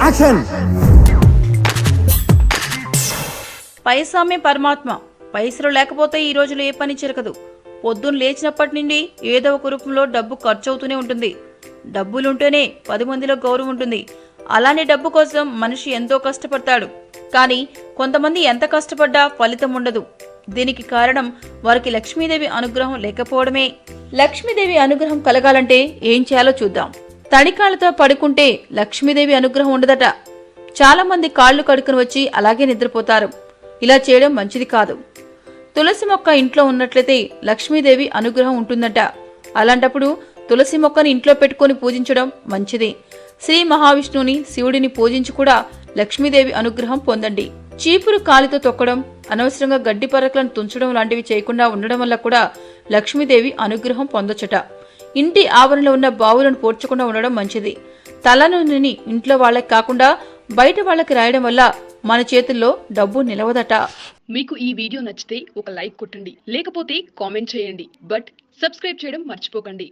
Action. పైసామే పరమాత్మ. పైసలు లేకపోతే ఈ రోజులో ఏ పని జరగదు. పొద్దున్న లేచినప్పటి నుండి ఏదో ఒక రూపంలో డబ్బు ఖర్చు అవుతూనే ఉంటుంది. డబ్బులుంటేనే 10 మందిలో గౌరవం ఉంటుంది. అలానే డబ్బు కోసం మనిషి ఎంతో కష్టపడతాడు. కానీ కొంతమంది ఎంత కష్టపడ్డా ఫలితం ఉండదు. దీనికి కారణం వారికి లక్ష్మీదేవి అనుగ్రహం లేకపోవడమే. లక్ష్మీదేవి అనుగ్రహం కలగాలంటే ఏం చేయాలో చూద్దాం. తడికాళ్లతో పడుకుంటే లక్ష్మీదేవి అనుగ్రహం ఉండదట. చాలా మంది కాళ్లు కడుకుని వచ్చి అలాగే నిద్రపోతారు. ఇలా చేయడం మంచిది కాదు. తులసి మొక్క ఇంట్లో ఉన్నట్లయితే లక్ష్మీదేవి అనుగ్రహం ఉంటుందట. అలాంటప్పుడు తులసి మొక్కని ఇంట్లో పెట్టుకుని పూజించడం మంచిది. శ్రీ మహావిష్ణువుని, శివుడిని పూజించి కూడా లక్ష్మీదేవి అనుగ్రహం పొందండి. చీపురు కాలితో తొక్కడం, అనవసరంగా గడ్డి పరకలను తుంచడం లాంటివి చేయకుండా ఉండడం వల్ల కూడా లక్ష్మీదేవి అనుగ్రహం పొందొచ్చట. ఇంటి ఆవరణలో ఉన్న బావులను పోడ్చకుండా ఉండడం మంచిది. తలనూనెని ఇంట్లో వాళ్ళకి కాకుండా బయట వాళ్ళకి రాయడం వల్ల మన చేతుల్లో డబ్బు నిలవదట. మీకు ఈ వీడియో నచ్చితే ఒక లైక్ కొట్టండి, లేకపోతే కామెంట్ చేయండి. బట్ సబ్స్క్రైబ్ చేయడం మర్చిపోకండి.